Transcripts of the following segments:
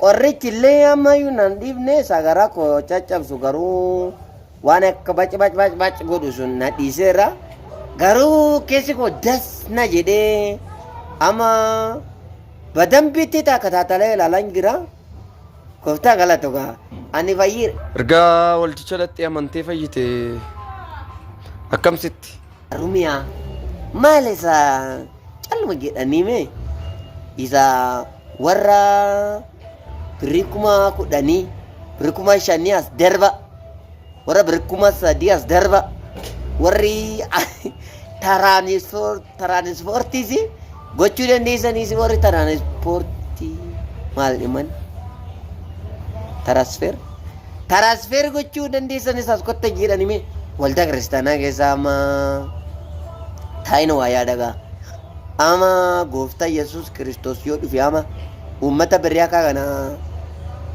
qorrichi illee ammayyuu nan dhiifne sagaraa koo caccabsu garuu waan akka bac godhu sun na dhiiseera garuu keessi koo das na jedhee ama badambitti taakataatalee ilaalan jira gooftaa galatu gaa ani fayyire. Ergaa walticha dhattee amantee fayyite akkamsitti? Rumiyaa maal isa calma jedhanii mee isa warra birikuma kudhanii birikuma shanii as darba warra birikuma sadii as darba warri taraanispoortiis gochuu dandeessaniis warri taraanispoortii maal dhiman taraansfer gochuu dandeessanis as kotta jedhanii mee waldaa kiristaanaa keessaa ama taa'ina waa yaadagaa ama gooftaa Yesuus Kiristoos yoo dhufe ama ummata birrii akka kana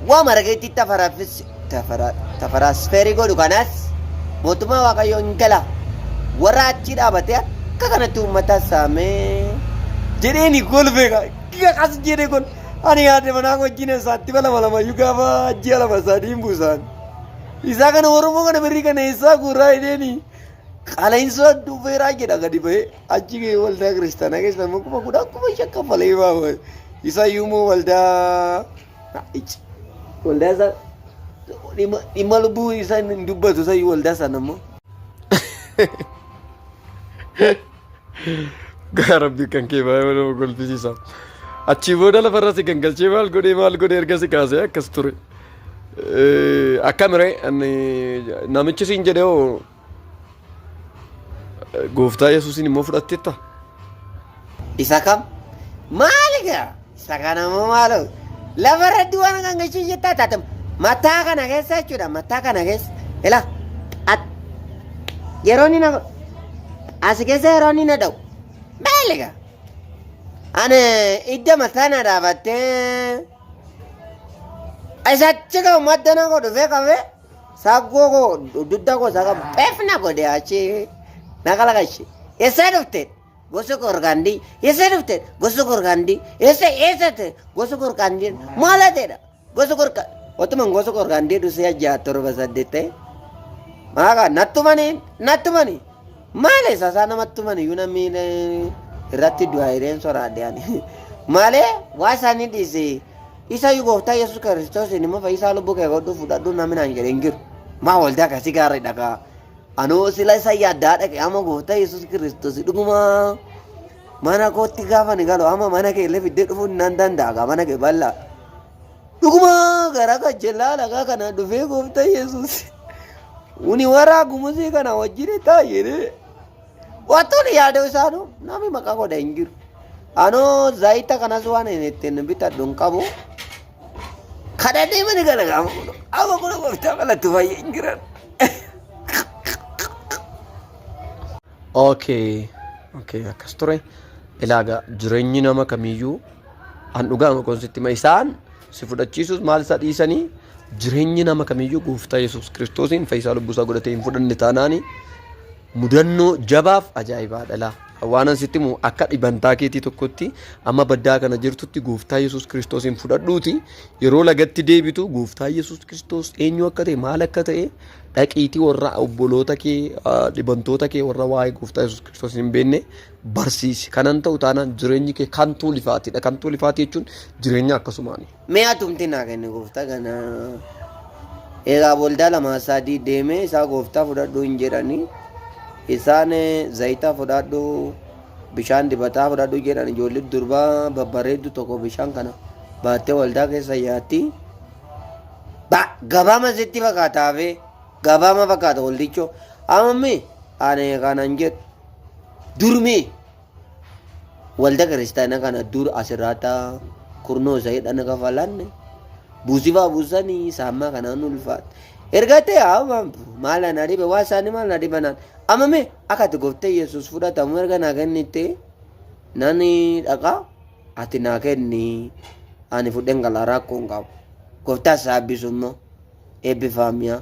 waa margeetti tafaraasferii godhu kanas mootummaa waaqayyoo hin gala warra achi dhaabatee akka kanatti ummata saamee jedheeni golbeeka giga qas jedhee kun ani yaade manaa wajjin isaatti balamayyuu gaafa ji'a lama sadiin buusan isaa kana oromoo kana birrii kana eessaa guurraa jedheeni qaala'insa dhufeeraa jedha gadi bahee achi waldaa kiristaanaa keessa kuma kudha akkuma shakka malee baawwa isa yuumoo waldaa isa dhimma lubbuu isa hin dubbatu isa waldaa sana immoo. Garabbii kan kee baay'ee nama golfisiisa. Achii booda lafarra si gangalchee maal godhee erga si kaasee akkas ture. Akkamire namichi siin jedhee hoo gooftaa Yesuusin immoo fudhatteetta? Isa kam? Maaligaa? Isa kana moo maaloo? Lafarratti waan gangalchuu jettaa taate mataa kana keessa jechuudha mataa kana keessa ila yeroo inni na as keessa yeroo inni na dha'u maaligaa? Ani idda mataa na dhaabattee isachi ka'u madda na godhu dhufee qabee saggoo koo dudda koo saga peefna godhe achi na kalaqashi eessa dhufte gosa korgandi eessa dhufte gosa korgandi eessa gosa korgandi maala ta'edha gosa korgandi otuman gosa korgandi dhusee ajjaa torba saddeette maaqa nattumani maale sasaa namattumani yuna miile irratti du'aa hireen soraadhe ani maale waa isaanii dhiise isa yu gooftaa Yesuus Kiristoos inni fayyisaa lubbuu kee godhu fudhadhu namni naan jedhe hin jiru maa waldaa akkasii gaarri dhagaa anoo sila isa yaaddaa dhaqe ama gooftaa Yesuus Kiristoos dhuguma mana kootti gaafa ni galu ama mana kee illee fiddee dhufuun nan danda'a mana kee bal'aa dhuguma gara gajjellaa lagaa kana dhufee gooftaa Yesuus uni warraa gumusii kana wajjin taa'ee wattoonni yaaduu isaanii namni maqaa godha hin jiru anoo zayita kanas waan hin ittiin bitadhu hin qabu kadhadhee mani galagaama ama kun gooftaa qalatti fayyee hin jiran. Okay, akkas ture ilaaga jireenyi nama kamiyyuu an dhugaama konsitti ma isaan si fudhachiisus maal isa dhiisanii jireenyi nama kamiyyuu gooftaa Yesuus Kiristoosiin fayyisaa lubbuusaa godhatee hin fudhanne taanaani mudannoo jabaaf ajaa'ibaadha laa. Waan asitti immoo akka dhibantaa keetii tokkotti amma baddaa kana jirtutti gooftaa Yesuus Kiristoosiin fudhadhuuti yeroo lagatti deebitu gooftaa Yesuus Kiristoos eenyu akka ta'e maal akka ta'e dhaqiitii warra obboloota kee dhibantoota kee warra waa'ee gooftaa Yesuus Kiristoos hin beekne barsiisi. Kanan ta'u taanaan jireenyi kee kan tuulifaatiidha. Kan tuulifaatii jechuun jireenya akkasumaani. Mi'a tumti naa kenne gooftaa kana egaa waldaa lama sadii deemee isaa gooftaa fudhadhuu hin jedhanii isaan zayita fudhadhu bishaan dibataa fudhadhu jedhan ijoollee durbaa babbareeddu tokko bishaan kana baattee waldaa keessa yaatti gabaama sitti fakkaataafee gabaama fakkaata waldichoo amammi ani kanan jedhu durmi waldaa kiristaanaa kana dur asirraata kurnoo zayidhan kafalanne buusifaa buusanii saammaa kanaan ulfaata ergatee maala na dhibe waa isaanii maal na dhibanaan amame akati gooftaa Yesuus fudhatamu erga naa kennite nani dhaqa ati naa kenni ani fudhen galaa rakkoo hin qabu gooftaa saabbisu immoo eebbifaamiyaa.